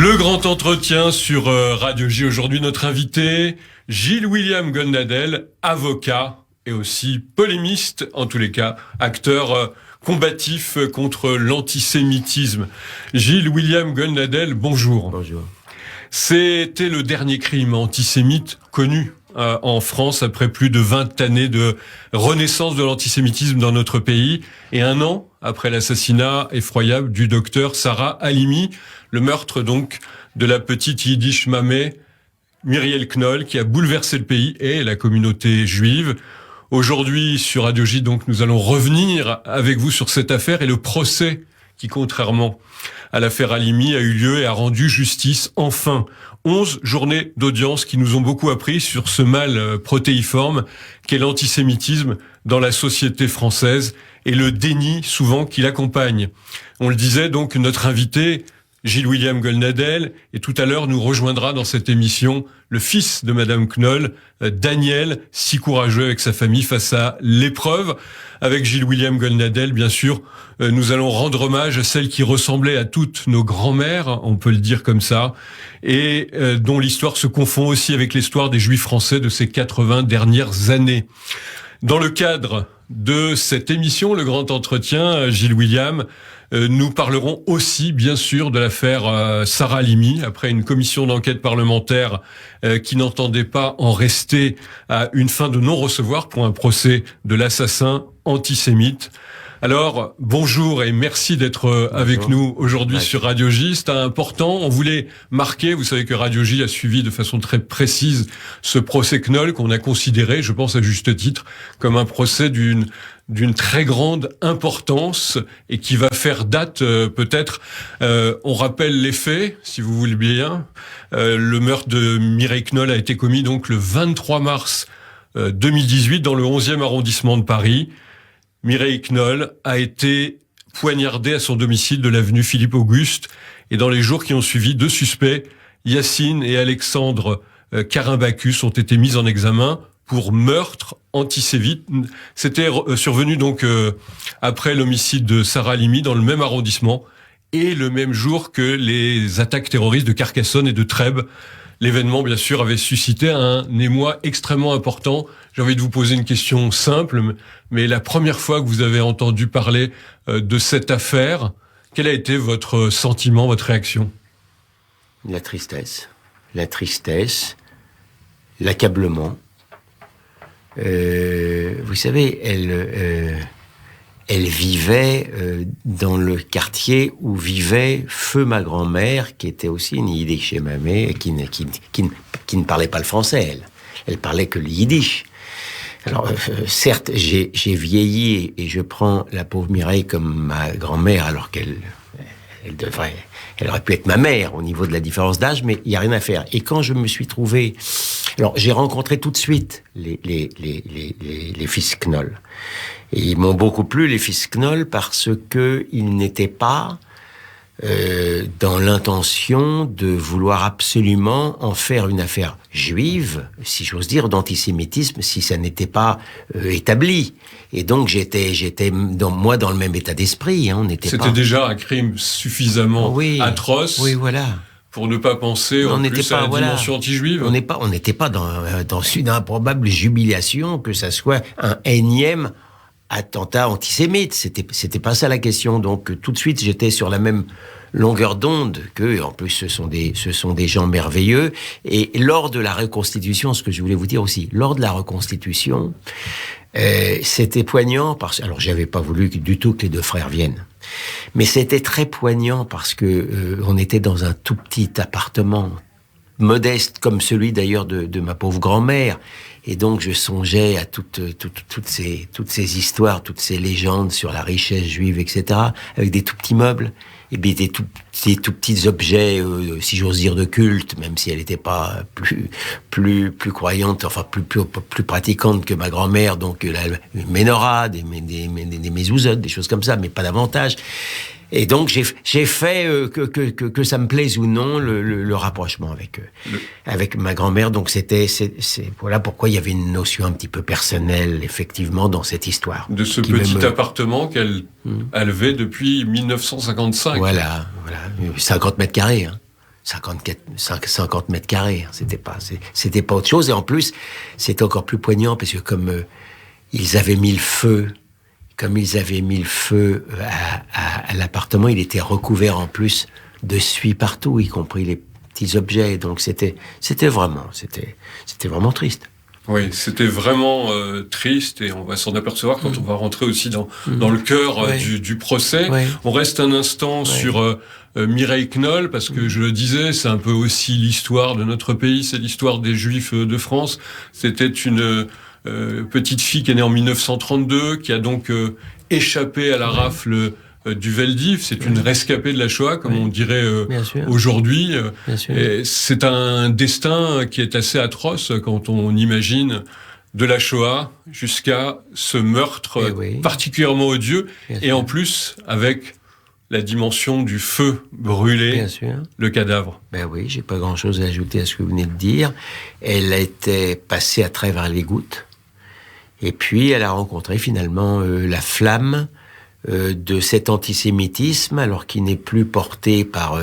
Le grand entretien sur Radio J. Aujourd'hui, notre invité, Gilles William Goldnadel, avocat et aussi polémiste, en tous les cas, acteur combatif contre l'antisémitisme. Gilles William Goldnadel, bonjour. Bonjour. C'était le dernier crime antisémite connu en France après plus de 20 années de renaissance de l'antisémitisme dans notre pays et un an après l'assassinat effroyable du docteur Sarah Halimi, le meurtre donc de la petite Yiddish mamé Myriel Knoll qui a bouleversé le pays et la communauté juive. Aujourd'hui sur Radio J, donc nous allons revenir avec vous sur cette affaire et le procès qui, contrairement à l'affaire Halimi, a eu lieu et a rendu justice enfin. 11 journées d'audience qui nous ont beaucoup appris sur ce mal protéiforme qu'est l'antisémitisme dans la société française et le déni souvent qui l'accompagne. On le disait donc, notre invité, Gilles William Goldnadel, et tout à l'heure nous rejoindra dans cette émission le fils de Madame Knoll, Daniel, si courageux avec sa famille face à l'épreuve. Avec Gilles William Goldnadel, bien sûr, nous allons rendre hommage à celle qui ressemblait à toutes nos grands-mères, on peut le dire comme ça, et dont l'histoire se confond aussi avec l'histoire des Juifs français de ces 80 dernières années. Dans le cadre de cette émission, le grand entretien, Gilles William, nous parlerons aussi, bien sûr, de l'affaire Sarah Halimi, après une commission d'enquête parlementaire qui n'entendait pas en rester à une fin de non-recevoir pour un procès de l'assassin antisémite. Alors, bonjour et merci d'être avec nous aujourd'hui sur Radio J. C'est important, on voulait marquer, vous savez que Radio J a suivi de façon très précise ce procès Knoll qu'on a considéré, je pense à juste titre, comme un procès d'une très grande importance et qui va faire date peut-être. On rappelle les faits, si vous voulez bien. Le meurtre de Myriel Knoll a été commis donc le 23 mars 2018 dans le 11e arrondissement de Paris. Myriel Knoll a été poignardée à son domicile de l'avenue Philippe-Auguste. Et dans les jours qui ont suivi, 2 suspects, Yacine et Alexandre Carimbacus, ont été mis en examen pour meurtre antisémite. C'était survenu donc après l'homicide de Sarah Halimi dans le même arrondissement et le même jour que les attaques terroristes de Carcassonne et de Trèbes. L'événement, bien sûr, avait suscité un émoi extrêmement important. J'ai envie de vous poser une question simple, mais la première fois que vous avez entendu parler de cette affaire, quel a été votre sentiment, votre réaction ? La tristesse, l'accablement. Vous savez, elle vivait dans le quartier où vivait feu ma grand-mère, qui était aussi une yiddish mamé, qui ne parlait pas le français, elle parlait que le yiddish. Alors, certes, j'ai vieilli et je prends la pauvre Mireille comme ma grand-mère, alors elle aurait pu être ma mère au niveau de la différence d'âge, mais il n'y a rien à faire. Et quand je me suis trouvé... Alors, j'ai rencontré tout de suite les fils Knoll. Et ils m'ont beaucoup plu, les fils Knoll, parce que ils n'étaient pas dans l'intention de vouloir absolument en faire une affaire juive, si j'ose dire, d'antisémitisme, si ça n'était pas établi. Et donc j'étais dans le même état d'esprit. Hein, C'était déjà un crime suffisamment atroce. Oui, voilà. Pour ne pas penser en plus à la dimension anti-juive. On n'était pas dans une improbable jubilation que ça soit un énième attentat antisémite. C'était pas ça la question. Donc tout de suite j'étais sur la même longueur d'onde que, en plus ce sont des gens merveilleux. Et lors de la reconstitution, ce que je voulais vous dire aussi, lors de la reconstitution, c'était poignant alors j'avais pas voulu du tout que les 2 frères viennent. Mais c'était très poignant parce que on était dans un tout petit appartement, modeste comme celui d'ailleurs de ma pauvre grand-mère. Et donc je songeais à toutes ces histoires, toutes ces légendes sur la richesse juive, etc., avec des tout petits meubles, et bien des tout petits objets, si j'ose dire, de culte, même si elle n'était pas plus croyante, enfin plus pratiquante que ma grand-mère, donc la menorah, des mezuzot, des choses comme ça, mais pas davantage. Et donc j'ai fait que ça me plaise ou non le rapprochement avec ma grand-mère. Donc c'est voilà pourquoi il y avait une notion un petit peu personnelle effectivement dans cette histoire. De ce petit appartement qu'elle a levé depuis 1955. Voilà, 50 mètres carrés. Hein. 50 mètres carrés. C'était pas autre chose. Et en plus, c'était encore plus poignant parce que comme ils avaient mis le feu à l'appartement, il était recouvert en plus de suie partout, y compris les petits objets. Donc c'était vraiment triste. Oui, c'était vraiment triste et on va s'en apercevoir quand on va rentrer aussi dans le cœur du procès. Oui. On reste un instant sur Mireille Knoll parce que je le disais, c'est un peu aussi l'histoire de notre pays, c'est l'histoire des Juifs de France. C'était une petite fille qui est née en 1932, qui a donc échappé à la rafle du Veldiv. C'est une rescapée de la Shoah, comme on dirait aujourd'hui. Et c'est un destin qui est assez atroce quand on imagine de la Shoah jusqu'à ce meurtre particulièrement odieux, et en plus avec la dimension du feu brûlé le cadavre. Ben oui, j'ai pas grand-chose à ajouter à ce que vous venez de dire. Elle a été passée à travers les gouttes. Et puis, elle a rencontré finalement la flamme de cet antisémitisme, alors qu'il n'est plus porté par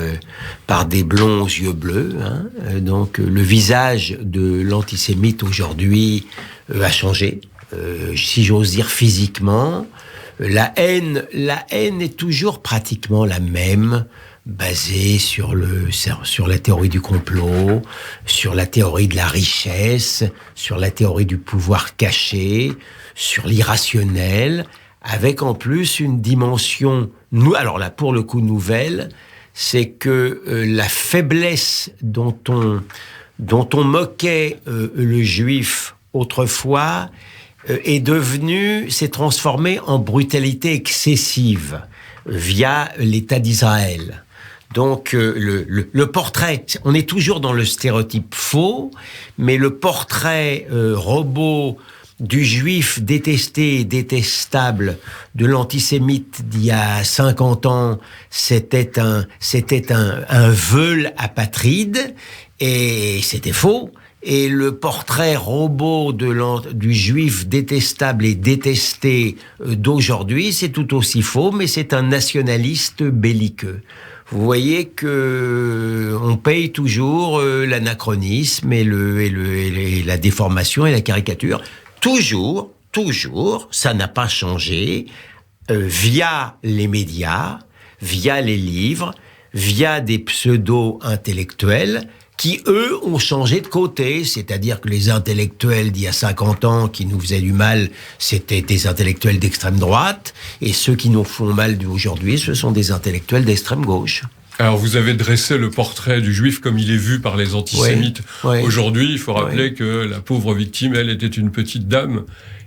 des blonds aux yeux bleus. Hein. Donc, le visage de l'antisémite aujourd'hui a changé, si j'ose dire physiquement. La haine est toujours pratiquement la même, basée sur la théorie du complot, sur la théorie de la richesse, sur la théorie du pouvoir caché, sur l'irrationnel, avec en plus une dimension, alors là pour le coup nouvelle, c'est que la faiblesse dont on moquait le juif autrefois s'est transformée en brutalité excessive via l'État d'Israël. Donc le portrait, on est toujours dans le stéréotype faux, mais le portrait robot du juif détesté et détestable, de l'antisémite d'il y a 50 ans, c'était un veule apatride, et c'était faux. Et le portrait robot du juif détestable et détesté d'aujourd'hui, c'est tout aussi faux, mais c'est un nationaliste belliqueux. Vous voyez que on paye toujours l'anachronisme et la déformation et la caricature. Toujours, ça n'a pas changé, via les médias, via les livres, via des pseudo-intellectuels qui, eux, ont changé de côté. C'est-à-dire que les intellectuels d'il y a 50 ans qui nous faisaient du mal, c'était des intellectuels d'extrême droite, et ceux qui nous font mal aujourd'hui, ce sont des intellectuels d'extrême gauche. Alors, vous avez dressé le portrait du juif comme il est vu par les antisémites aujourd'hui. Il faut rappeler que la pauvre victime, elle, était une petite dame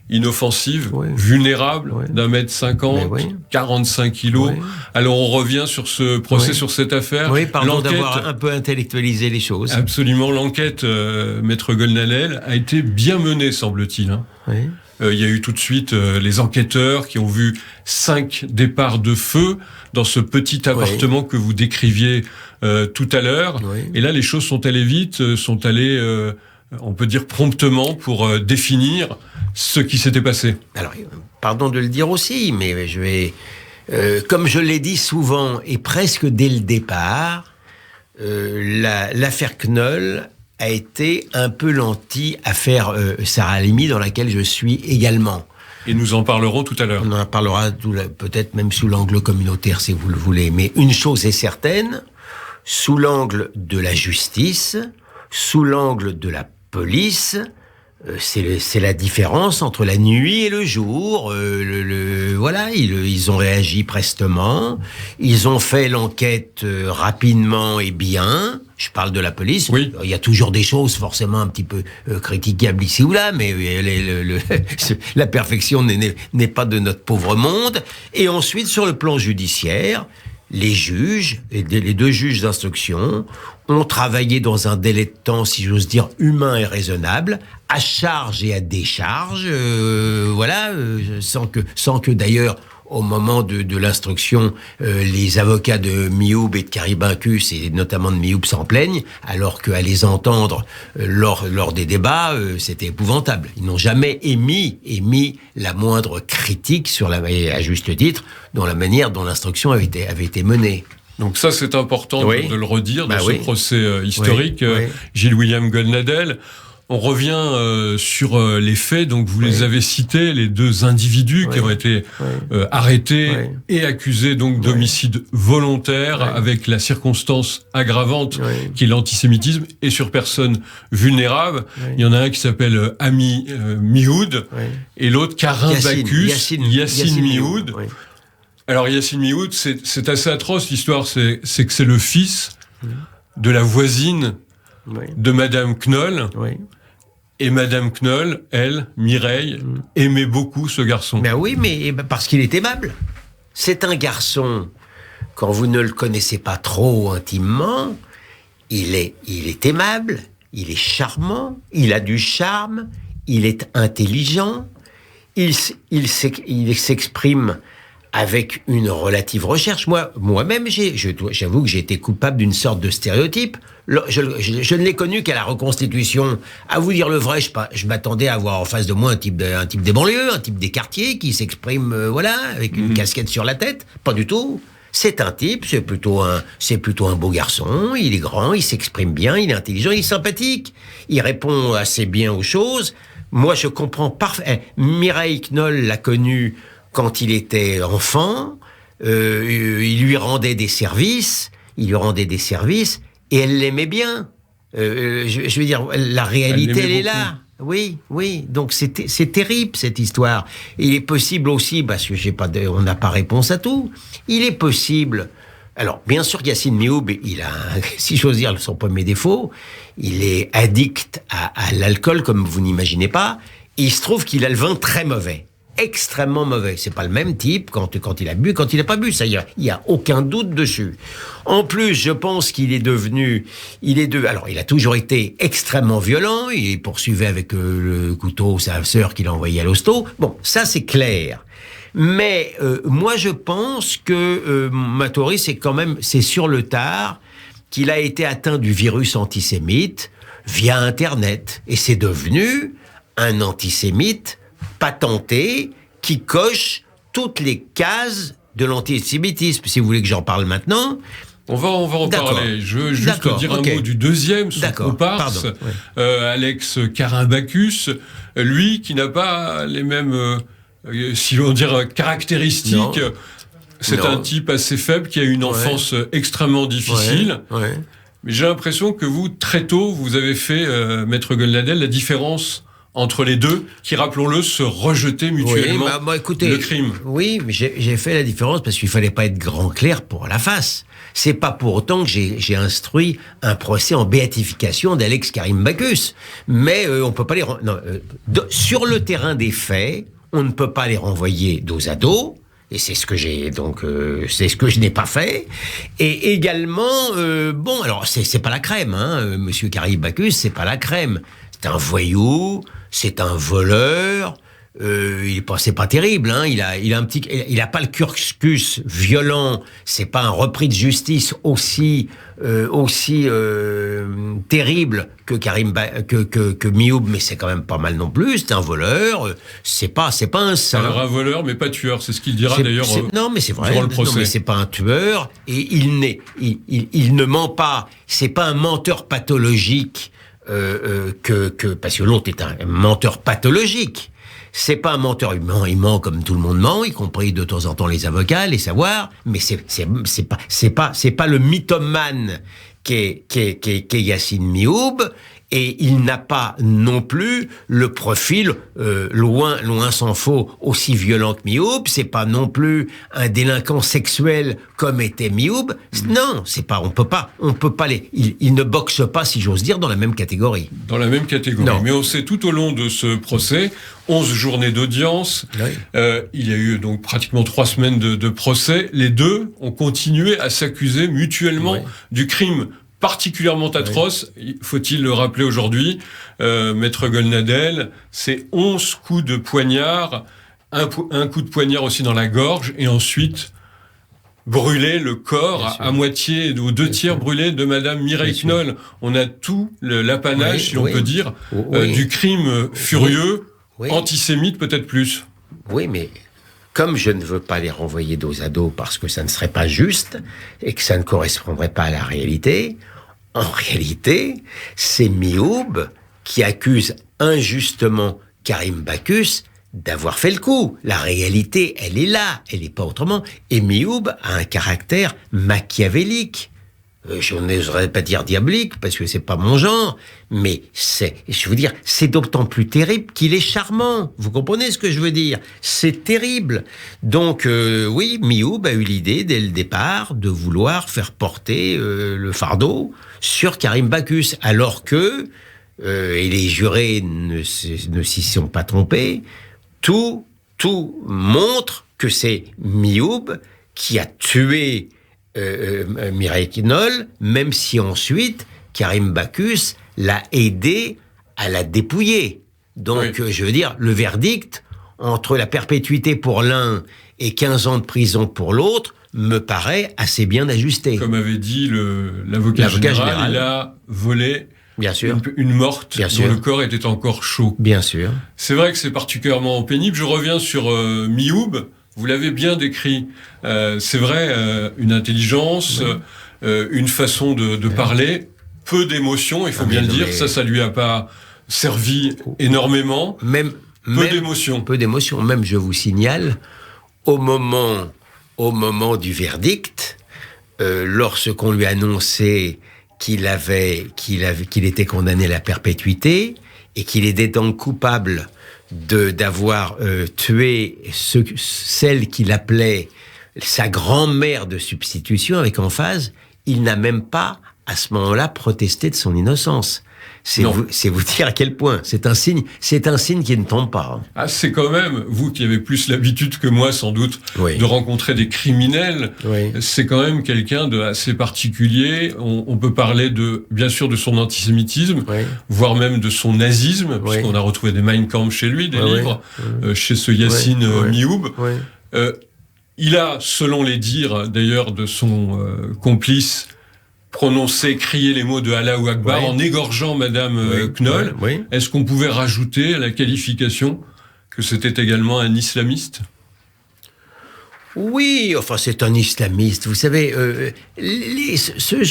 inoffensive, vulnérable, d'1m50, 45 kilos. Alors, on revient sur ce procès, sur cette affaire. Oui, pardon d'avoir un peu intellectualisé les choses. Absolument. L'enquête, Maître Golnadel, a été bien menée, semble-t-il. Hein. Oui. Il y a eu tout de suite les enquêteurs qui ont vu 5 départs de feu dans ce petit appartement que vous décriviez tout à l'heure. Et là, les choses sont allées vite, sont allées, on peut dire promptement, pour définir ce qui s'était passé. Alors, pardon de le dire aussi, mais je vais... comme je l'ai dit souvent, et presque dès le départ, l'affaire Knoll a été un peu l'anti-affaire Sarah Halimi, dans laquelle je suis également. Et nous en parlerons tout à l'heure. On en parlera peut-être même sous l'angle communautaire, si vous le voulez. Mais une chose est certaine, sous l'angle de la justice, sous l'angle de la police, c'est la différence entre la nuit et le jour. Voilà, ils ont réagi prestement, ils ont fait l'enquête rapidement et bien. Je parle de la police. Oui. Il y a toujours des choses forcément un petit peu critiquables ici ou là, mais la perfection n'est pas de notre pauvre monde. Et ensuite, sur le plan judiciaire, les juges, les 2 juges d'instruction, ont travaillé dans un délai de temps, si j'ose dire, humain et raisonnable, à charge et à décharge, sans que d'ailleurs, au moment de l'instruction, les avocats de Mioub et de Karibancus, et notamment de Mioub, s'en plaignent, alors qu'à les entendre lors des débats, c'était épouvantable. Ils n'ont jamais émis la moindre critique et à juste titre, dans la manière dont l'instruction avait été menée. Donc ça, c'est important de le redire dans ce procès historique. Oui. Gilles-William Goldnadel. On revient sur les faits. Donc vous les avez cités, les deux individus qui ont été arrêtés et accusés donc d'homicide volontaire avec la circonstance aggravante qui est l'antisémitisme et sur personnes vulnérables. Il y en a un qui s'appelle Ami Mioud et l'autre Karim Bacchus, Yassine Mioud. Alors Yassine Mioud, c'est assez atroce l'histoire. C'est que c'est le fils de la voisine de Madame Knoll. Et Madame Knoll, elle, Mireille, aimait beaucoup ce garçon. Ben oui, mais parce qu'il est aimable. C'est un garçon, quand vous ne le connaissez pas trop intimement, il est aimable, il est charmant, il a du charme, il est intelligent, il s'exprime avec une relative recherche. Moi-même, j'avoue que j'ai été coupable d'une sorte de stéréotype. Je ne l'ai connu qu'à la Reconstitution. À vous dire le vrai, je m'attendais à avoir en face de moi un type des banlieues, un type des quartiers qui s'exprime, avec une casquette sur la tête. Pas du tout. C'est un type, c'est plutôt un beau garçon. Il est grand, il s'exprime bien, il est intelligent, il est sympathique. Il répond assez bien aux choses. Moi, je comprends parfaitement. Mireille Knoll l'a connu quand il était enfant, il lui rendait des services, et elle l'aimait bien. Je veux dire, la réalité, elle est là. Oui. Donc c'est terrible cette histoire. Il est possible aussi, parce que on n'a pas réponse à tout. Il est possible. Alors, bien sûr, Yassine Mioub, il a, si j'ose dire, son premier défaut. Il est addict à l'alcool, comme vous n'imaginez pas. Et il se trouve qu'il a le vin très mauvais. Extrêmement mauvais. C'est pas le même type quand il a bu, quand il n'a pas bu. Ça, il y a aucun doute dessus. En plus, je pense qu'il est devenu, alors, il a toujours été extrêmement violent. Il poursuivait avec le couteau sa sœur qu'il a envoyé à l'hosto. Bon, ça, c'est clair. Mais, moi, je pense que, ma théorie, c'est sur le tard qu'il a été atteint du virus antisémite via Internet. Et c'est devenu un antisémite patenté qui coche toutes les cases de l'antisémitisme. Si vous voulez que j'en parle maintenant. On va en parler. Je veux juste dire un mot du deuxième, son comparse, Alex Karim Bacchus, lui qui n'a pas les mêmes, si l'on dire, caractéristiques. Non. C'est un type assez faible qui a eu une enfance extrêmement difficile. Mais j'ai l'impression que vous, très tôt, vous avez fait, Maître Goldnadel, la différence entre les deux, qui, rappelons-le, se rejetaient mutuellement écoutez, le crime. Oui, mais j'ai fait la différence parce qu'il fallait pas être grand clair pour la face. C'est pas pour autant que j'ai instruit un procès en béatification d'Alex Karim Bacchus. Mais on peut pas sur le terrain des faits, on ne peut pas les renvoyer dos à dos. Et c'est ce que c'est ce que je n'ai pas fait. Et également, alors c'est pas la crème, Monsieur Karim Bacchus, c'est pas la crème. C'est un voyou, c'est un voleur. C'est pas terrible, il a pas le cursus violent. C'est pas un repris de justice aussi terrible que Mioub, mais c'est quand même pas mal non plus. C'est un voleur. C'est pas un saint. Alors un voleur, mais pas tueur. C'est ce qu'il dira d'ailleurs. Non, mais c'est vrai. Durant le procès. Non, mais c'est pas un tueur et il ne ment pas. C'est pas un menteur pathologique. Parce que l'autre est un menteur pathologique. C'est pas un menteur, il ment comme tout le monde ment, y compris de temps en temps les avocats, les savoirs, mais c'est pas le mythomane qu'est Yassine Mioub, et il n'a pas non plus le profil, loin s'en faut, aussi violent que Mioub. C'est pas non plus un délinquant sexuel comme était Mioub. Non, c'est pas, on peut pas il ne boxe pas, si j'ose dire, dans la même catégorie. Dans la même catégorie. Non. Mais on sait tout au long de ce procès, 11 journées d'audience, il y a eu donc pratiquement 3 semaines de procès. Les deux ont continué à s'accuser mutuellement du crime particulièrement atroce, faut-il le rappeler aujourd'hui, Maître Goldnadel, c'est 11 coups de poignard, un coup de poignard aussi dans la gorge, et ensuite brûler le corps à moitié ou 2/3 brûlé de Madame Mireille Knoll. On a tout l'apanage, si on peut dire, du crime furieux, antisémite peut-être plus. Oui, mais comme je ne veux pas les renvoyer dos à dos parce que ça ne serait pas juste et que ça ne correspondrait pas à la réalité, en réalité, c'est Mioub qui accuse injustement Karim Bacchus d'avoir fait le coup. La réalité, elle est là, elle n'est pas autrement. Et Mioub a un caractère machiavélique. Je n'oserais pas dire diabolique, parce que c'est pas mon genre, mais c'est d'autant plus terrible qu'il est charmant. Vous comprenez ce que je veux dire? C'est terrible. Donc, oui, Mioub a eu l'idée, dès le départ, de vouloir faire porter le fardeau sur Karim Bacchus, alors que, et les jurés ne s'y sont pas trompés, tout montre que c'est Mioub qui a tué Mireille Knoll, même si ensuite Karim Bacchus l'a aidé à la dépouiller. Donc, oui. Je veux dire, le verdict entre la perpétuité pour l'un et 15 ans de prison pour l'autre me paraît assez bien ajusté. Comme avait dit l'avocat général, il a volé bien sûr. Une morte bien dont sûr. le corps était encore chaud. Bien sûr. C'est vrai que c'est particulièrement pénible. Je reviens sur Mioub. Vous l'avez bien décrit. C'est vrai, une intelligence, une façon de parler, peu d'émotions, il faut bien le dire. Ça lui a pas servi énormément. Peu d'émotions. Peu d'émotions. Même, je vous signale, au moment du verdict, lorsqu'on lui annonçait qu'il était condamné à la perpétuité et qu'il était donc coupable d'avoir tué celle qu'il appelait sa grand-mère de substitution avec emphase, il n'a même pas, à ce moment-là, protesté de son innocence. C'est vous dire à quel point. C'est un signe qui ne tombe pas. Ah, c'est quand même, vous qui avez plus l'habitude que moi, sans doute, de rencontrer des criminels, c'est quand même quelqu'un de assez particulier. On peut parler bien sûr de son antisémitisme, voire même de son nazisme, puisqu'on a retrouvé des Mein Kampf chez lui, des livres, chez ce Yassine Mioub. Il a, selon les dires d'ailleurs de son complice, crier les mots de Allahu Akbar en égorgeant Madame Knoll. Est-ce qu'on pouvait rajouter à la qualification que c'était également un islamiste ? Oui, enfin c'est un islamiste. Vous savez, ce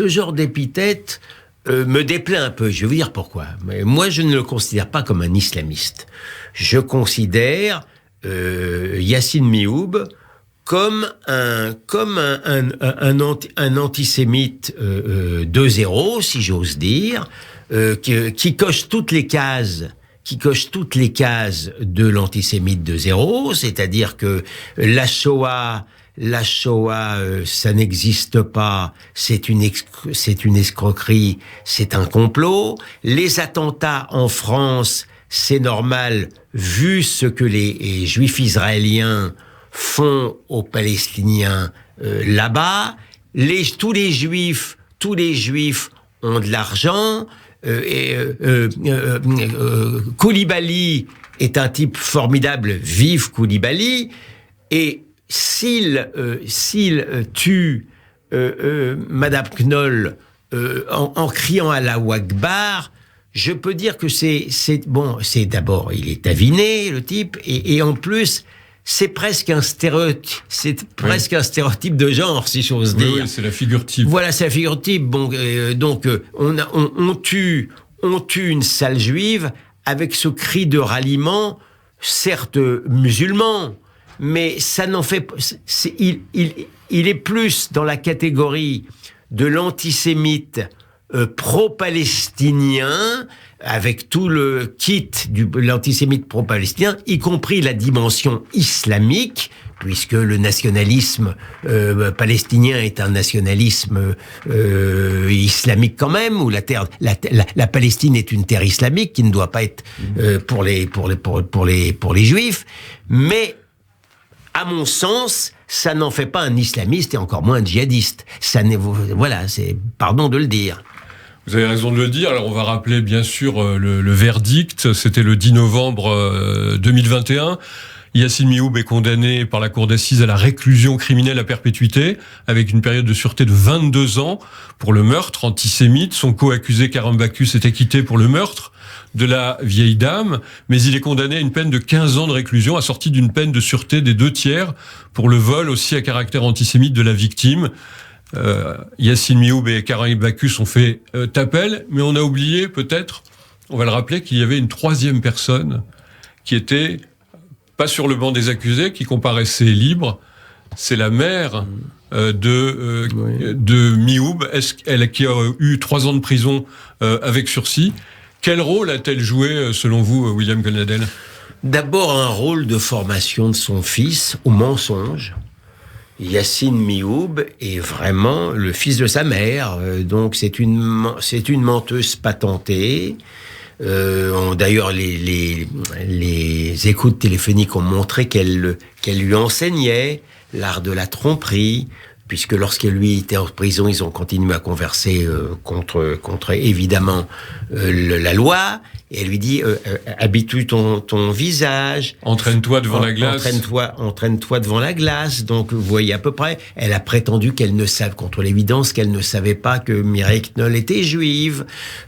genre d'épithète me déplaît un peu. Je vais vous dire pourquoi. Mais moi, je ne le considère pas comme un islamiste. Je considère Yassine Mioub comme un antisémite 2.0, si j'ose dire, qui coche toutes les cases de l'antisémite 2.0, c'est-à-dire que la Shoah, ça n'existe pas, c'est une escroquerie, c'est un complot. Les attentats en France, c'est normal, vu ce que les Juifs israéliens font aux Palestiniens là-bas. Tous les Juifs ont de l'argent. Koulibaly est un type formidable, vive Koulibaly. Et s'il tue Madame Knoll en criant Allahu Akbar, je peux dire que c'est d'abord, il est aviné, le type, et en plus, c'est presque un stéréotype. C'est presque un stéréotype de genre, si j'ose dire. Oui, c'est la figure type. Voilà, c'est la figure type. Bon, donc on tue une sale juive avec ce cri de ralliement, certes musulman, mais ça n'en fait pas. Il est plus dans la catégorie de l'antisémite pro-palestinien, avec tout le kit de l'antisémite pro-palestinien, y compris la dimension islamique, puisque le nationalisme palestinien est un nationalisme islamique quand même, où la Palestine est une terre islamique qui ne doit pas être pour les juifs, mais à mon sens, ça n'en fait pas un islamiste et encore moins un djihadiste. Pardon de le dire. Vous avez raison de le dire. Alors on va rappeler bien sûr le verdict. C'était le 10 novembre 2021. Yassine Mioub est condamné par la cour d'assises à la réclusion criminelle à perpétuité, avec une période de sûreté de 22 ans pour le meurtre antisémite. Son co-accusé Karim Bacchus est acquitté pour le meurtre de la vieille dame, mais il est condamné à une peine de 15 ans de réclusion, assortie d'une peine de sûreté des 2/3 pour le vol aussi à caractère antisémite de la victime. Yassine Mioub et Karim Bacchus ont fait appel, mais on a oublié peut-être, on va le rappeler, qu'il y avait une troisième personne qui était pas sur le banc des accusés, qui comparaissait libre. C'est la mère de Mioub, elle qui a eu 3 ans de prison avec sursis. Quel rôle a-t-elle joué, selon vous, William Goldnadel ? D'abord, un rôle de formation de son fils au mensonge. Yassine Mioub est vraiment le fils de sa mère, donc c'est une menteuse patentée. D'ailleurs, les écoutes téléphoniques ont montré qu'elle lui enseignait l'art de la tromperie, puisque lorsque lui était en prison, ils ont continué à converser contre évidemment la loi. Et elle lui dit habitue ton visage, entraîne-toi devant la glace. Entraîne-toi devant la glace. Donc vous voyez à peu près. Elle a prétendu qu'elle ne savait, contre l'évidence, qu'elle ne savait pas que Mireille Knoll était juive.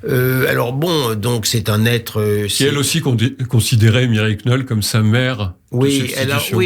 Alors bon, donc c'est un être. Qui elle aussi considérait Mireille Knoll comme sa mère. Oui,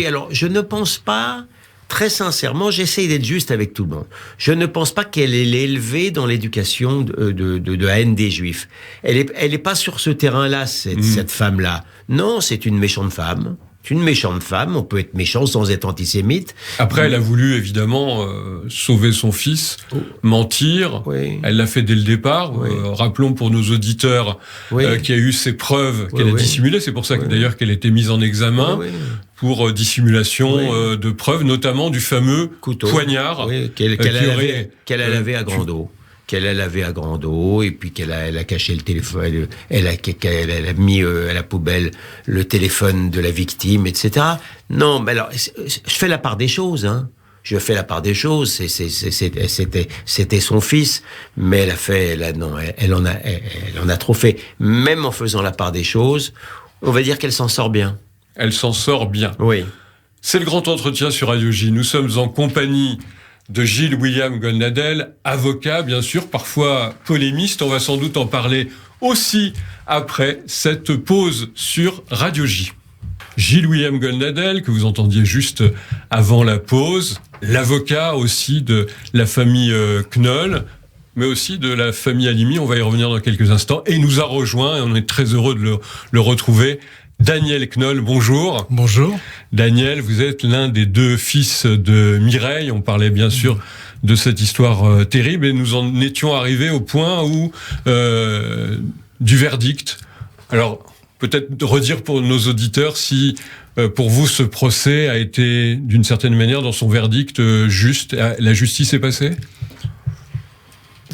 alors je ne pense pas. Très sincèrement, j'essaye d'être juste avec tout le monde. Je ne pense pas qu'elle est élevée dans l'éducation de la haine des Juifs. Elle est pas sur ce terrain-là, cette femme-là. Non, c'est une méchante femme. C'est une méchante femme. On peut être méchant sans être antisémite. Après, elle a voulu évidemment sauver son fils, mentir. Oui. Elle l'a fait dès le départ. Oui. Rappelons pour nos auditeurs qu'il y a eu ces preuves qu'elle a dissimulées. C'est pour ça que d'ailleurs qu'elle a été mise en examen pour dissimulation de preuves, notamment du fameux couteau, poignard qu'elle a lavé à grande eau. Qu'elle a lavé à grande eau, et puis qu'elle a caché le téléphone, elle a mis à la poubelle le téléphone de la victime, etc. Non, mais alors, je fais la part des choses, hein. Je fais la part des choses. C'était son fils, mais elle en a trop fait. Même en faisant la part des choses, on va dire qu'elle s'en sort bien. Elle s'en sort bien. Oui. C'est le grand entretien sur Radio J. Nous sommes en compagnie de Gilles William Goldnadel, avocat, bien sûr, parfois polémiste. On va sans doute en parler aussi après cette pause sur Radio J. Gilles William Goldnadel, que vous entendiez juste avant la pause, l'avocat aussi de la famille Knoll, mais aussi de la famille Halimi. On va y revenir dans quelques instants. Et il nous a rejoint, et on est très heureux de le retrouver, Daniel Knoll, bonjour. Bonjour. Daniel, vous êtes l'un des 2 fils de Mireille. On parlait bien sûr de cette histoire terrible, et nous en étions arrivés au point où du verdict. Alors, peut-être redire pour nos auditeurs si, pour vous, ce procès a été, d'une certaine manière, dans son verdict, juste. La justice est passée ?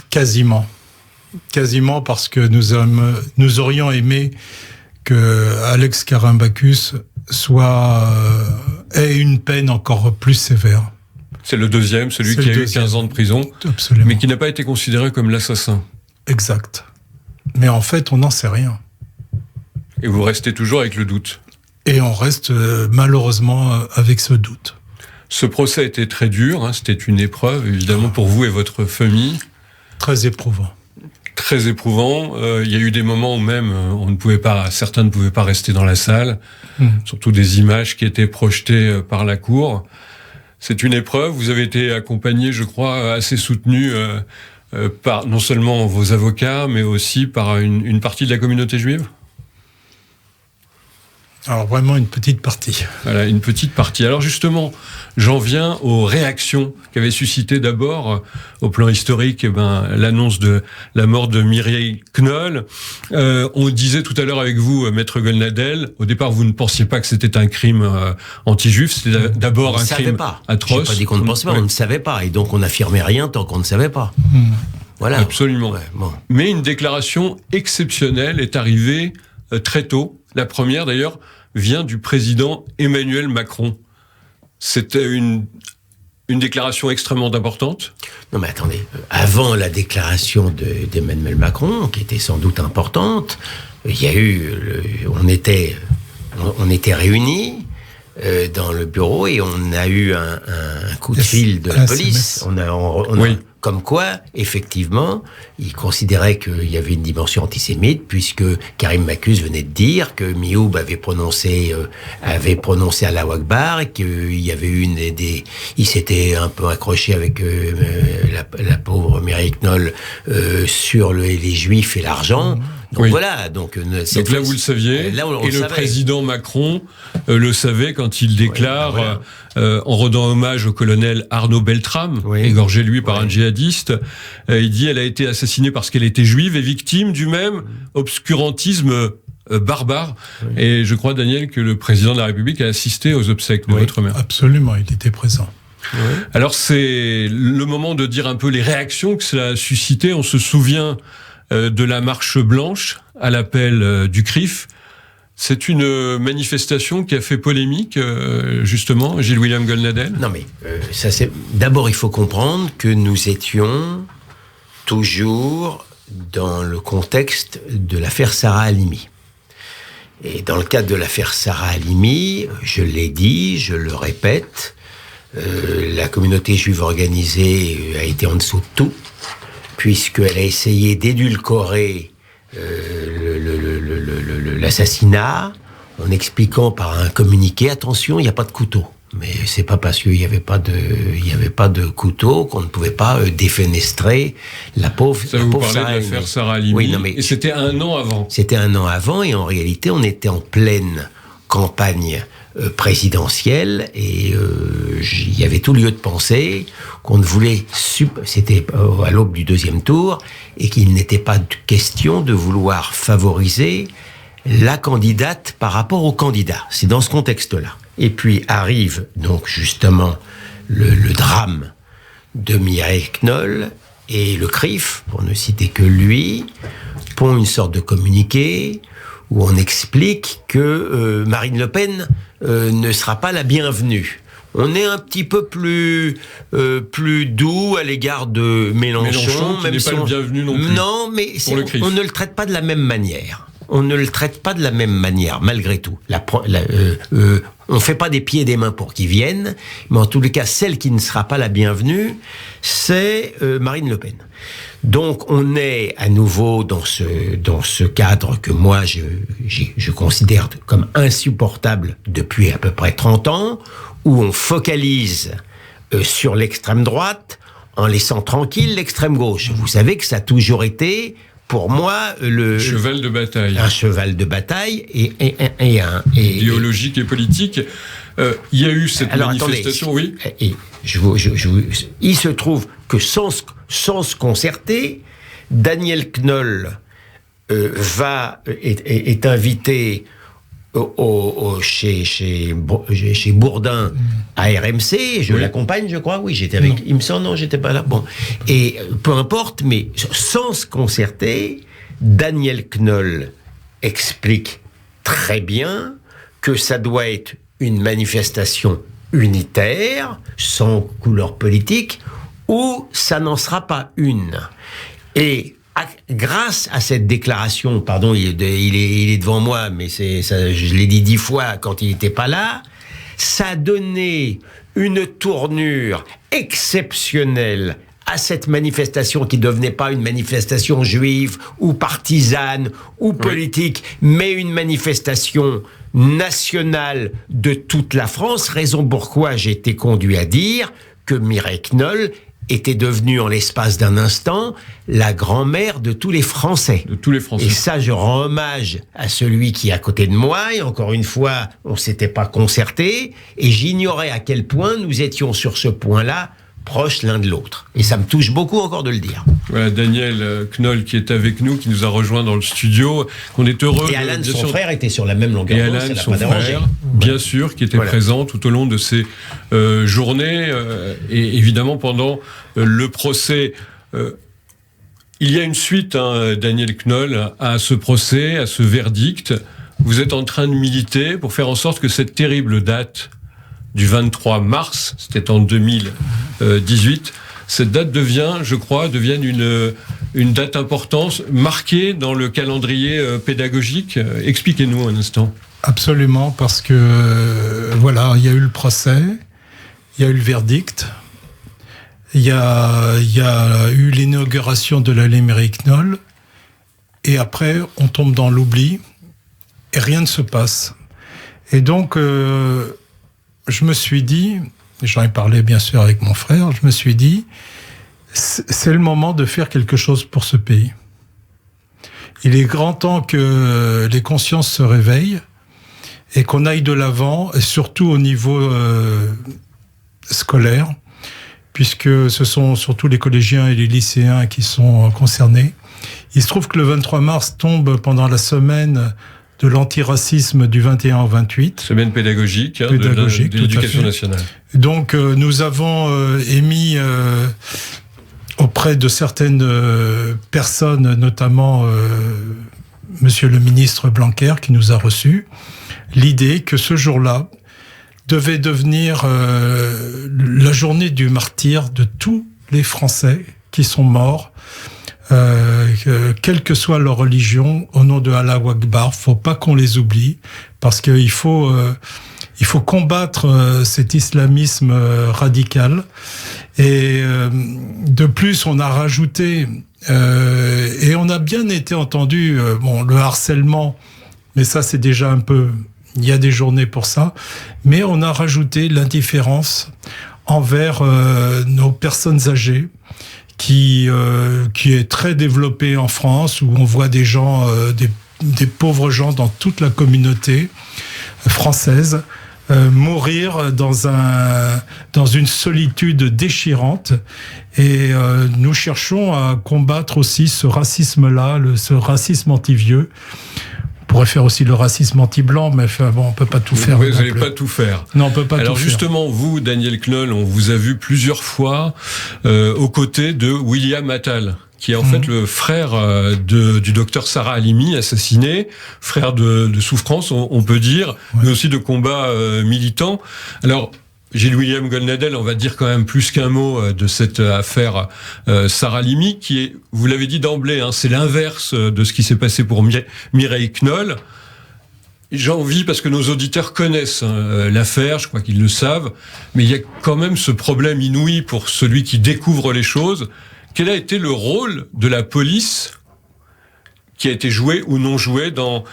Quasiment, parce que nous aurions aimé que Alex Karim Bacchus ait une peine encore plus sévère. C'est le deuxième, celui qui a eu 15 ans de prison, absolument, mais qui n'a pas été considéré comme l'assassin. Exact. Mais en fait, on n'en sait rien. Et vous restez toujours avec le doute. Et on reste malheureusement avec ce doute. Ce procès était très dur, hein, c'était une épreuve, évidemment, pour vous et votre famille. Très éprouvant. Très éprouvant. Il y a eu des moments où même certains ne pouvaient pas rester dans la salle, surtout des images qui étaient projetées par la cour. C'est une épreuve. Vous avez été accompagné, je crois, assez soutenu par non seulement vos avocats, mais aussi par une partie de la communauté juive. Alors vraiment une petite partie. Voilà, une petite partie. Alors justement, j'en viens aux réactions qu'avait suscité d'abord, au plan historique, l'annonce de la mort de Mireille Knoll. On disait tout à l'heure avec vous, Maître Goldnadel, au départ vous ne pensiez pas que c'était un crime anti-juif, c'était d'abord un crime atroce. Je n'ai pas dit qu'on ne pensait pas, on ne savait pas, et donc on n'affirmait rien tant qu'on ne savait pas. Voilà. Absolument. Ouais, bon. Mais une déclaration exceptionnelle est arrivée très tôt. La première, d'ailleurs, vient du président Emmanuel Macron. C'était une déclaration extrêmement importante. Non, mais attendez. Avant la déclaration d'Emmanuel Macron, qui était sans doute importante, il y a eu... On était réunis. dans le bureau et on a eu un coup de fil de la police. On a comme quoi, effectivement, il considérait qu'il y avait une dimension antisémite, puisque Karim Makuz venait de dire que Mioub avait prononcé Allahu Akbar, et qu'il y avait il s'était un peu accroché avec la pauvre Mireille Knoll sur les Juifs et l'argent. Donc voilà. Donc là, vous le saviez. Là, on et le savait. Président Macron le savait quand il déclare, en rendant hommage au colonel Arnaud Beltrame, égorgé lui par un djihadiste, il dit elle a été assassinée parce qu'elle était juive et victime du même obscurantisme barbare. Et je crois, Daniel, que le président de la République a assisté aux obsèques de votre mère. Absolument, il était présent. Alors c'est le moment de dire un peu les réactions que cela a suscité. On se souvient de la marche blanche à l'appel du CRIF. C'est une manifestation qui a fait polémique, justement, Gilles-William Goldnadel. Non mais, d'abord il faut comprendre que nous étions toujours dans le contexte de l'affaire Sarah Halimi. Et dans le cadre de l'affaire Sarah Halimi, je l'ai dit, je le répète, la communauté juive organisée a été en dessous de tout, puisqu'elle a essayé d'édulcorer l'assassinat en expliquant par un communiqué, attention, il n'y a pas de couteau. Mais c'est pas parce qu'il n'y avait pas de couteau qu'on ne pouvait pas défenestrer la pauvre. Ça vous parlez de l'affaire Sarah Halimi. Oui, et c'était 1 an avant. C'était 1 an avant, et en réalité, on était en pleine campagne présidentielle, et il y avait tout lieu de penser qu'on ne voulait, c'était à l'aube du 2e tour, et qu'il n'était pas question de vouloir favoriser la candidate par rapport au candidat. C'est dans ce contexte-là. Et puis arrive donc justement le drame de Mireille Knoll, et le CRIF, pour ne citer que lui, pond une sorte de communiqué où on explique que Marine Le Pen ne sera pas la bienvenue. On est un petit peu plus doux à l'égard de Mélenchon, qui même n'est pas le bienvenu non plus. Non, mais on ne le traite pas de la même manière. On ne le traite pas de la même manière, malgré tout. On ne fait pas des pieds et des mains pour qu'ils viennent, mais en tous les cas, celle qui ne sera pas la bienvenue, c'est Marine Le Pen. Donc, on est à nouveau dans ce cadre que moi, je considère comme insupportable depuis à peu près 30 ans, où on focalise sur l'extrême droite en laissant tranquille l'extrême gauche. Vous savez que ça a toujours été, pour moi, un cheval de bataille idéologique et politique. Il y a eu cette manifestation, attendez, oui. Il se trouve que sans se concerter, Daniel Knoll est invité chez Bourdin à RMC, je l'accompagne, je crois, oui, j'étais avec, il me semble, non, j'étais pas là, bon, et peu importe, mais sans se concerter, Daniel Knoll explique très bien que ça doit être une manifestation unitaire, sans couleur politique, ou ça n'en sera pas une. Et grâce à cette déclaration, pardon, il est devant moi, mais je l'ai dit 10 fois quand il n'était pas là, ça a donné une tournure exceptionnelle à cette manifestation qui ne devenait pas une manifestation juive ou partisane ou politique, mais une manifestation nationale de toute la France, raison pourquoi j'ai été conduit à dire que Mireille Knoll était devenue en l'espace d'un instant la grand-mère de tous les Français. De tous les Français. Et ça, je rends hommage à celui qui est à côté de moi, et encore une fois, on ne s'était pas concerté, et j'ignorais à quel point nous étions sur ce point-là proches l'un de l'autre. Et ça me touche beaucoup encore de le dire. Voilà, Daniel Knoll qui est avec nous, qui nous a rejoint dans le studio. On est heureux. Et Alan, son frère, était sur la même longueur d'onde. Et Alan, son frère, bien sûr, qui était présent tout au long de ces journées. Et évidemment, pendant le procès, il y a une suite, Daniel Knoll, à ce procès, à ce verdict. Vous êtes en train de militer pour faire en sorte que cette terrible date du 23 mars, c'était en 2018, cette date devienne une date importante, marquée dans le calendrier pédagogique. Expliquez-nous un instant. Absolument, parce que voilà, il y a eu le procès, il y a eu le verdict, il y a eu l'inauguration de la librairie Knoll, et après on tombe dans l'oubli et rien ne se passe. Et donc je me suis dit, j'en ai parlé bien sûr avec mon frère, je me suis dit, c'est le moment de faire quelque chose pour ce pays. Il est grand temps que les consciences se réveillent et qu'on aille de l'avant, et surtout au niveau scolaire, puisque ce sont surtout les collégiens et les lycéens qui sont concernés. Il se trouve que le 23 mars tombe pendant la semaine de l'antiracisme du 21 au 28. Semaine pédagogique, de l'éducation nationale. Donc nous avons émis auprès de certaines personnes, notamment Monsieur le ministre Blanquer, qui nous a reçus, l'idée que ce jour-là devait devenir la journée du martyre de tous les Français qui sont morts, quelle que soit leur religion, au nom de Allah Akbar. Faut pas qu'on les oublie, parce qu'il faut combattre cet islamisme radical. Et de plus, on a rajouté, et on a bien été entendu, le harcèlement, mais ça c'est déjà un peu, il y a des journées pour ça, mais on a rajouté l'indifférence envers nos personnes âgées, qui est très développée en France, où on voit des gens, des pauvres gens dans toute la communauté française, mourir dans une solitude déchirante, et nous cherchons à combattre aussi ce racisme-là, ce racisme anti-vieux. On pourrait faire aussi le racisme anti-blanc, mais enfin, bon, on peut pas tout faire. Vous n'allez pas tout faire. Non, on peut pas tout faire. Alors justement, vous, Daniel Knoll, on vous a vu plusieurs fois aux côtés de William Attal, qui est en fait le frère du docteur Sarah Halimi, assassiné, frère de souffrance, on peut dire, mais aussi de combat militant. Alors, Gilles William Goldnadel, on va dire quand même plus qu'un mot de cette affaire Sarah Halimi, qui est, vous l'avez dit d'emblée, c'est l'inverse de ce qui s'est passé pour Mireille Knoll. J'ai envie, parce que nos auditeurs connaissent l'affaire, je crois qu'ils le savent, mais il y a quand même ce problème inouï pour celui qui découvre les choses. Quel a été le rôle de la police qui a été joué ou non joué dans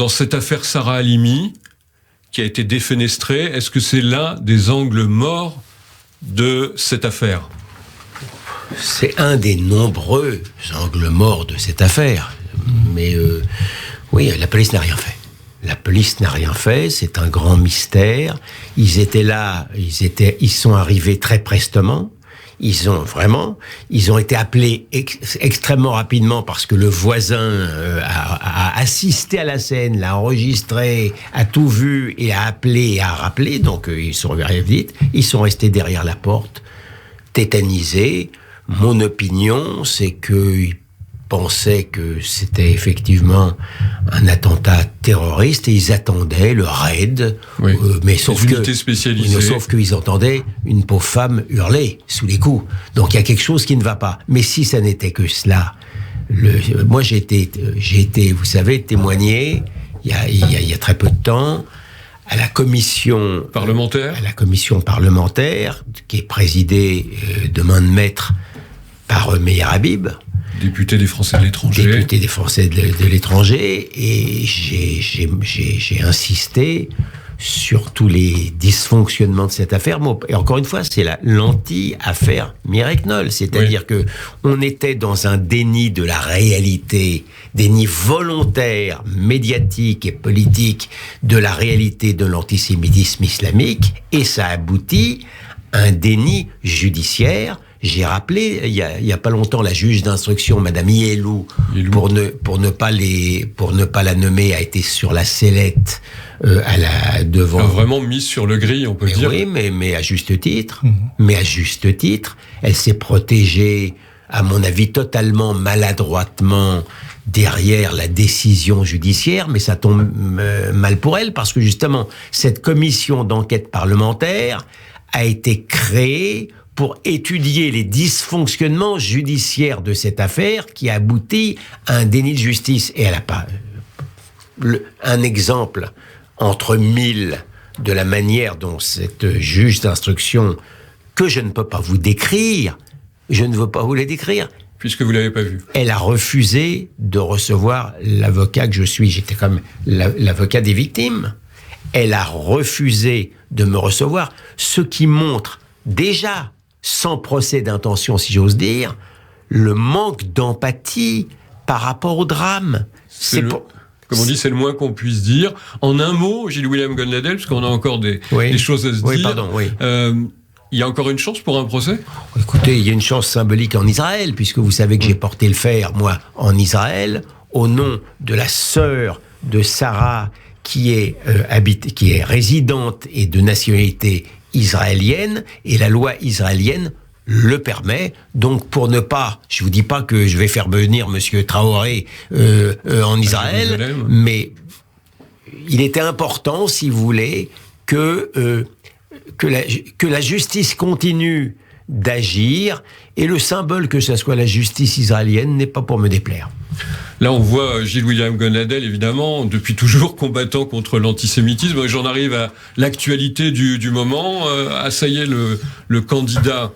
cette affaire Sarah Halimi, qui a été défenestrée? Est-ce que c'est l'un des angles morts de cette affaire? C'est un des nombreux angles morts de cette affaire. Mais oui, la police n'a rien fait. La police n'a rien fait, c'est un grand mystère. Ils étaient là, ils sont arrivés très prestement. Ils ont été appelés extrêmement rapidement, parce que le voisin a assisté à la scène, l'a enregistré, a tout vu et a appelé et a rappelé. Donc ils sont arrivés vite. Ils sont restés derrière la porte, tétanisés. Mon opinion, c'est qu'ils pensaient que c'était effectivement un attentat terroriste et ils attendaient le raid. Oui. Mais sauf qu'ils entendaient une pauvre femme hurler sous les coups. Donc il y a quelque chose qui ne va pas. Mais si ça n'était que cela, moi j'ai été, vous savez, témoigné il y a très peu de temps à la commission parlementaire qui est présidée de main de maître par Meir Habib, député des Français de l'étranger. Député des Français de l'étranger, et j'ai insisté sur tous les dysfonctionnements de cette affaire. Et encore une fois, c'est l'anti-affaire Mireille Knoll. C'est-à-dire que on était dans un déni de la réalité, déni volontaire, médiatique et politique de la réalité de l'antisémitisme islamique, et ça aboutit à un déni judiciaire. J'ai rappelé il y a pas longtemps la juge d'instruction, Madame Yelou, pour ne pas la nommer, a été sur la sellette devant. Vraiment mise sur le grill, on peut dire. Oui, mais à juste titre. Mais à juste titre, elle s'est protégée, à mon avis, totalement maladroitement derrière la décision judiciaire, mais ça tombe mal pour elle, parce que justement, cette commission d'enquête parlementaire a été créée pour étudier les dysfonctionnements judiciaires de cette affaire qui aboutit à un déni de justice. Et elle n'a pas... un exemple entre mille de la manière dont cette juge d'instruction, que je ne peux pas vous décrire, je ne veux pas vous la décrire. Puisque vous ne l'avez pas vu. Elle a refusé de recevoir l'avocat que je suis. J'étais comme l'avocat des victimes. Elle a refusé de me recevoir, ce qui montre déjà, sans procès d'intention si j'ose dire, le manque d'empathie par rapport au drame. Comme on dit, c'est le moins qu'on puisse dire. En un mot, Gilles-William Gonladel, parce qu'on a encore des choses à se dire. Pardon, oui. Il y a encore une chance pour un procès ? Écoutez, il y a une chance symbolique en Israël, puisque vous savez que j'ai porté le fer, moi, en Israël, au nom de la sœur de Sarah, qui est résidente et de nationalité israélienne, et la loi israélienne le permet. Donc, pour ne pas, je vous dis pas que je vais faire venir Monsieur Traoré en Israël, mais il était important, si vous voulez, que la justice continue d'agir, et le symbole que ce soit la justice israélienne n'est pas pour me déplaire. Là, on voit Gilles-William Gonladel, évidemment, depuis toujours combattant contre l'antisémitisme. J'en arrive à l'actualité du moment. Ça y est, le candidat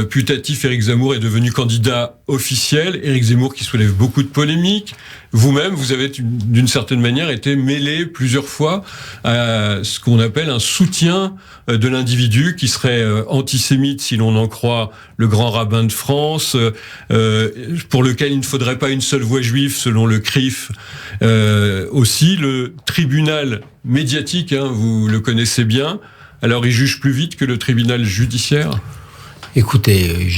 putatif Éric Zemmour est devenu candidat officiel. Éric Zemmour qui soulève beaucoup de polémiques. Vous-même, vous avez d'une certaine manière été mêlé plusieurs fois à ce qu'on appelle un soutien de l'individu qui serait antisémite, si l'on en croit le grand rabbin de France, pour lequel il ne faudrait pas une seule voix juive selon le CRIF. Aussi, le tribunal médiatique, vous le connaissez bien, alors il juge plus vite que le tribunal judiciaire ? Écoutez,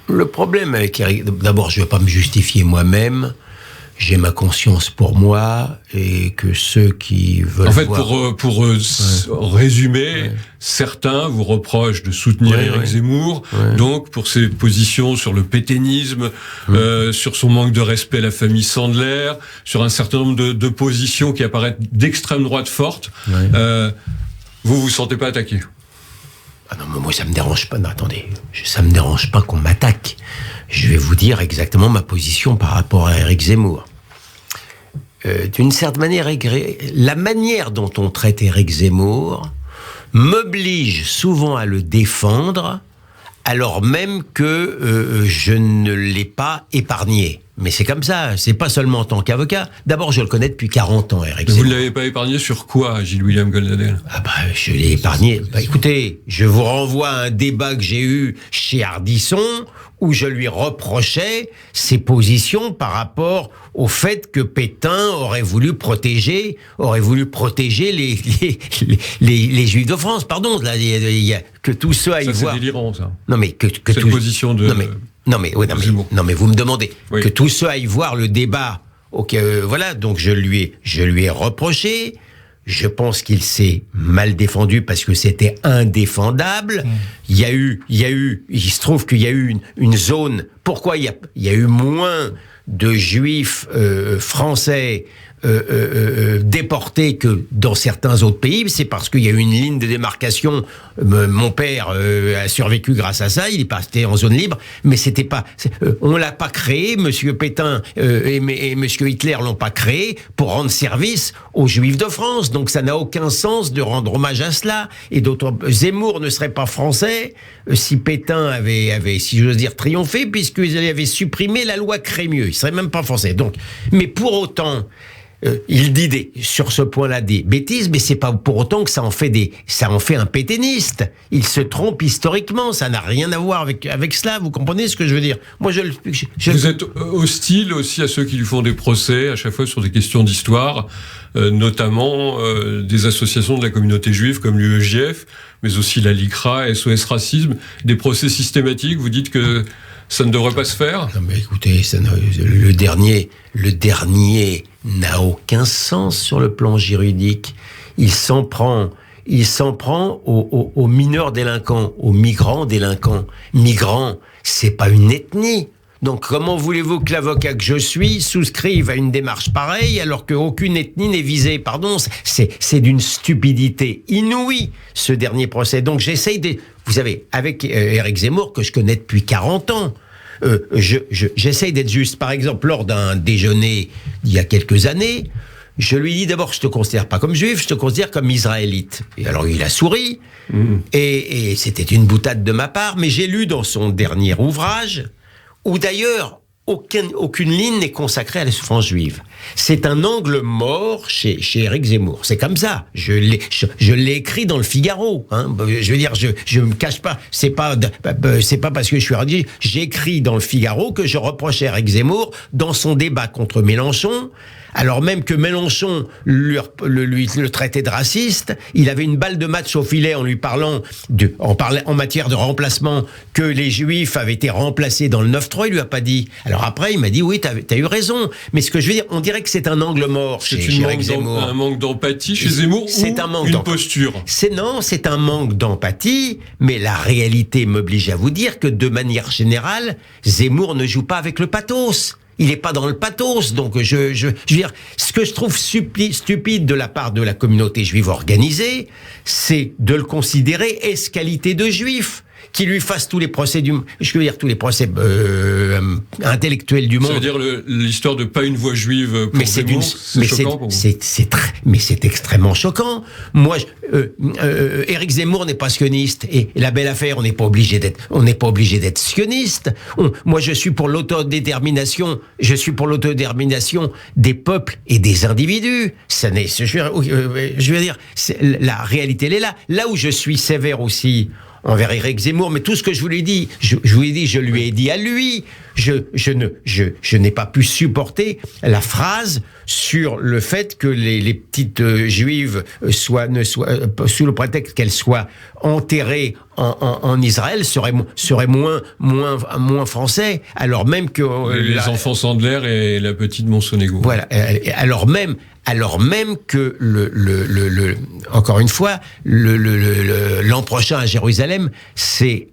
le problème avec Éric, d'abord, je ne vais pas me justifier moi-même. J'ai ma conscience pour moi, et que ceux qui veulent. En fait, pour résumer, certains vous reprochent de soutenir Éric Zemmour, donc pour ses positions sur le pétainisme, sur son manque de respect à la famille Sandler, sur un certain nombre de positions qui apparaissent d'extrême droite forte. Vous vous sentez pas attaqué ? Ah non, mais moi ça me dérange pas. Non, attendez, ça me dérange pas qu'on m'attaque. Je vais vous dire exactement ma position par rapport à Éric Zemmour. D'une certaine manière, la manière dont on traite Éric Zemmour m'oblige souvent à le défendre, alors même que je ne l'ai pas épargné. Mais c'est comme ça, c'est pas seulement en tant qu'avocat. D'abord, je le connais depuis 40 ans, Éric Zemmour. Vous ne l'avez pas épargné sur quoi, Gilles-William Gonladel ? Je l'ai épargné. Écoutez, je vous renvoie à un débat que j'ai eu chez Ardisson, où je lui reprochais ses positions par rapport au fait que Pétain aurait voulu protéger les Juifs de France. Pardon, là, que tout cela aille voir. C'est délirant, ça. Non, mais que cette tout... position de... Non mais vous me demandez que tous ceux aillent voir le débat. Voilà, donc je lui ai reproché. Je pense qu'il s'est mal défendu parce que c'était indéfendable. Il se trouve qu'il y a eu une zone. Pourquoi il y a eu moins de juifs français déportés que dans certains autres pays? C'est parce qu'il y a eu une ligne de démarcation. Mon père a survécu grâce à ça. Il est passé en zone libre, mais c'était pas. On l'a pas créé. Monsieur Pétain et Monsieur Hitler l'ont pas créé pour rendre service aux Juifs de France. Donc ça n'a aucun sens de rendre hommage à cela. Et d'autres, Zemmour ne serait pas français si Pétain avait, si j'ose dire, triomphé, puisqu'ils avaient supprimé la loi Crémieux. Il serait même pas français. Donc, mais pour autant. Il dit sur ce point-là des bêtises, mais c'est pas pour autant que ça en fait un pétainiste. Il se trompe historiquement, ça n'a rien à voir avec cela. Vous comprenez ce que je veux dire? Moi, Vous êtes hostile aussi à ceux qui lui font des procès à chaque fois sur des questions d'histoire, notamment des associations de la communauté juive comme l'UEJF, mais aussi la LICRA, SOS Racisme, des procès systématiques. Vous dites que ça ne devrait pas se faire? Non, mais écoutez, le dernier n'a aucun sens sur le plan juridique. Il s'en prend aux mineurs délinquants, aux migrants délinquants. Migrants, c'est pas une ethnie. Donc comment voulez-vous que l'avocat que je suis souscrive à une démarche pareille alors qu'aucune ethnie n'est visée? Pardon, c'est d'une stupidité inouïe, ce dernier procès. Donc vous savez, avec Éric Zemmour, que je connais depuis 40 ans, j'essaye d'être juste. Par exemple, lors d'un déjeuner il y a quelques années, Je lui dis d'abord, je te considère pas comme juif, je te considère comme israélite. Et alors il a souri, et c'était une boutade de ma part, mais j'ai lu dans son dernier ouvrage, où d'ailleurs aucune ligne n'est consacrée à la souffrance juive. C'est un angle mort chez Éric Zemmour. C'est comme ça. Je l'ai écrit dans le Figaro. Hein. Je veux dire, je me cache pas. C'est pas parce que je suis radical. J'écris dans le Figaro que je reprochais à Éric Zemmour dans son débat contre Mélenchon. Alors même que Mélenchon le traitait de raciste, il avait une balle de match au filet en lui parlant en matière de remplacement que les Juifs avaient été remplacés dans le 9-3. Il lui a pas dit. Alors après, il m'a dit oui, t'as eu raison. Mais ce que je veux dire, on dirait que c'est un angle mort chez Éric Zemmour. Un manque d'empathie chez Zemmour ou une posture. C'est un manque d'empathie, mais la réalité m'oblige à vous dire que de manière générale, Zemmour ne joue pas avec le pathos. Il n'est pas dans le pathos, donc je veux dire, ce que je trouve stupide de la part de la communauté juive organisée, c'est de le considérer ès-qualité de juif, qui lui fasse tous les procès tous les procès intellectuels du monde. Ça veut dire l'histoire de pas une voix juive pour Zemmour, c'est choquant pour vous. Mais c'est extrêmement choquant. Moi, Éric Zemmour n'est pas sioniste, et la belle affaire, on n'est pas obligé d'être sioniste. Moi, je suis pour l'autodétermination des peuples et des individus. Je veux dire, la réalité, elle est là. Là où je suis sévère aussi envers Éric Zemmour, mais tout ce que je vous l'ai dit, je lui ai dit à lui. Je n'ai pas pu supporter la phrase sur le fait que les petites juives soient sous le prétexte qu'elles soient enterrées en Israël seraient moins français, alors même que les enfants Sandler et la petite Monsonego. Voilà, alors même que encore une fois, l'an prochain à Jérusalem, c'est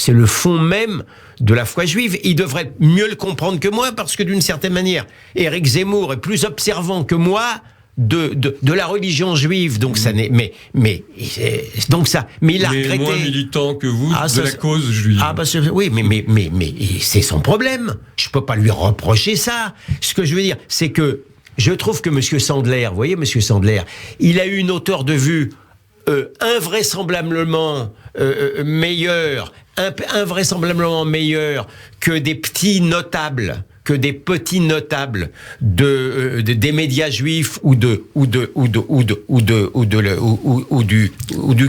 le fond même de la foi juive. Il devrait mieux le comprendre que moi, parce que d'une certaine manière, Éric Zemmour est plus observant que moi de la religion juive, donc ça n'est, mais il a regretté. Moins militant que vous de la cause juive. Oui, mais c'est son problème. Je peux pas lui reprocher ça. Ce que je veux dire, c'est que je trouve que Monsieur Sandler, vous voyez, Monsieur Sandler, il a eu une hauteur de vue invraisemblablement meilleure que des petits notables. Des médias juifs ou du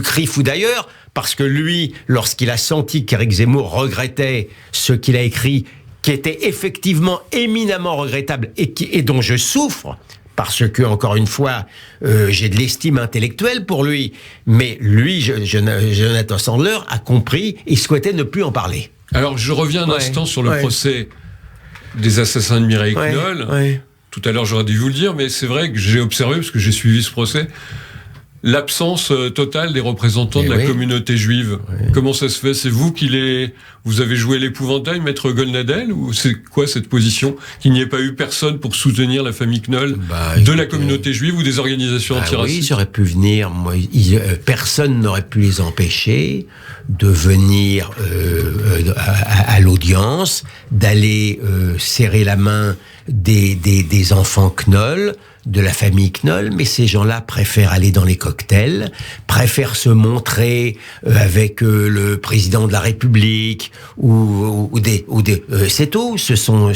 CRIF ou d'ailleurs, parce que lui, lorsqu'il a senti qu'Éric Zemmour regrettait ce qu'il a écrit, qui était effectivement éminemment regrettable et dont je souffre, parce que, encore une fois, j'ai de l'estime intellectuelle pour lui, mais lui, Jonathan Sandler, a compris et souhaitait ne plus en parler. Alors, je reviens un instant sur le procès des assassins de Mireille Knoll. Tout à l'heure, j'aurais dû vous le dire, mais c'est vrai que j'ai observé, parce que j'ai suivi ce procès, l'absence totale des représentants de la communauté juive. Comment ça se fait? C'est vous vous avez joué l'épouvantail, maître Goldnadel, ou c'est quoi cette position? Qu'il n'y ait pas eu personne pour soutenir la famille Knoll de la communauté juive ou des organisations antiracistes? Oui, j'aurais pu venir. Personne n'aurait pu les empêcher de venir à l'audience, d'aller serrer la main des enfants Knoll, de la famille Knoll, mais ces gens-là préfèrent aller dans les cocktails, préfèrent se montrer avec le président de la République c'est tout. Ce sont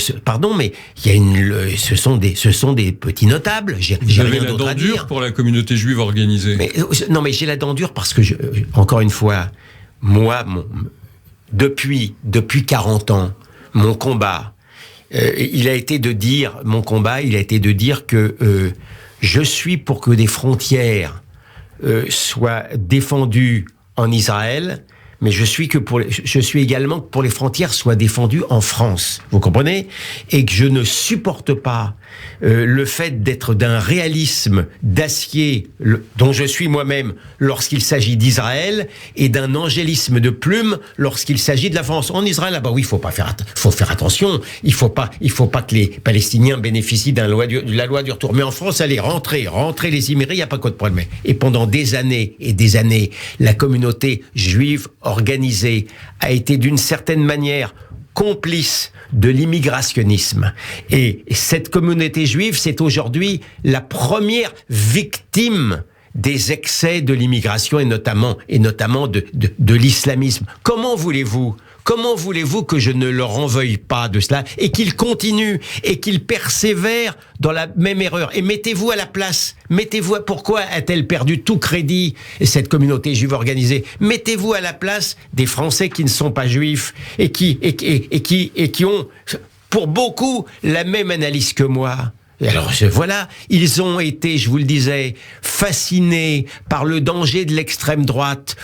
des petits notables. Vous avez la dent dure pour la communauté juive organisée. Mais j'ai la dent dure parce que encore une fois, moi, depuis 40 ans, mon combat, il a été de dire que je suis pour que des frontières soient défendues en Israël, mais je suis également pour les frontières soient défendues en France. Vous comprenez? Et que je ne supporte pas le fait d'être d'un réalisme d'acier dont je suis moi-même lorsqu'il s'agit d'Israël et d'un angélisme de plume lorsqu'il s'agit de la France. En Israël, oui, faut faire attention. Il faut pas que les Palestiniens bénéficient de la loi du retour. Mais en France, allez, rentrez les immigrés, il n'y a pas de problème. Et pendant des années et des années, la communauté juive organisée a été d'une certaine manière complice de l'immigrationnisme. Et cette communauté juive, c'est aujourd'hui la première victime des excès de l'immigration et notamment de l'islamisme. Comment voulez-vous que je ne leur en veuille pas de cela et qu'ils continuent et qu'ils persévèrent dans la même erreur? Et mettez-vous à la place. Pourquoi a-t-elle perdu tout crédit, cette communauté juive organisée? Mettez-vous à la place des Français qui ne sont pas juifs et qui ont, pour beaucoup, la même analyse que moi. Et alors voilà, ils ont été, je vous le disais, fascinés par le danger de l'extrême droite.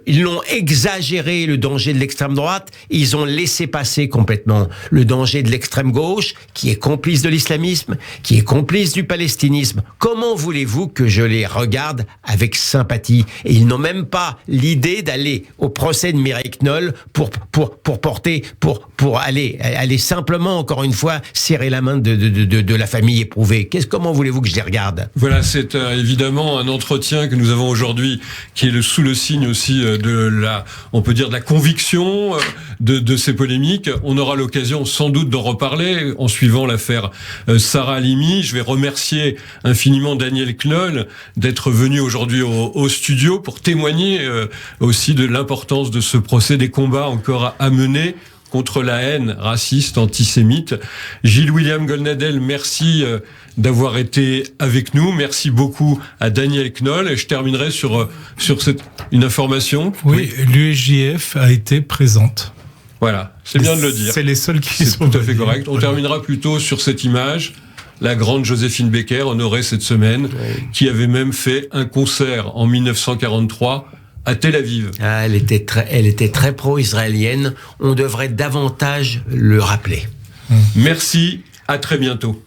Ils l'ont exagéré, le danger de l'extrême droite. Ils ont laissé passer complètement le danger de l'extrême gauche, qui est complice de l'islamisme, qui est complice du palestinisme. Comment voulez-vous que je les regarde avec sympathie? Et ils n'ont même pas l'idée d'aller au procès de Mireille Knoll pour aller simplement, encore une fois, serrer la main de la famille éprouvée. Comment voulez-vous que je les regarde? Voilà, c'est évidemment un entretien que nous avons aujourd'hui qui est sous le signe aussi on peut dire de la conviction de ces polémiques. On aura l'occasion sans doute d'en reparler en suivant l'affaire Sarah Halimi. Je vais remercier infiniment Daniel Knoll d'être venu aujourd'hui au studio pour témoigner aussi de l'importance de ce procès, des combats encore à mener contre la haine raciste, antisémite. Gilles-William Goldnadel, merci d'avoir été avec nous. Merci beaucoup à Daniel Knoll. Et je terminerai sur une information. Oui, l'USJF a été présente. Voilà, c'est bien de le dire. C'est les seuls qui sont tout à fait correct. On terminera plutôt sur cette image. La grande Joséphine Baker, honorée cette semaine, qui avait même fait un concert en 1943 à Tel Aviv. Elle était très pro-israélienne. On devrait davantage le rappeler. Merci, à très bientôt.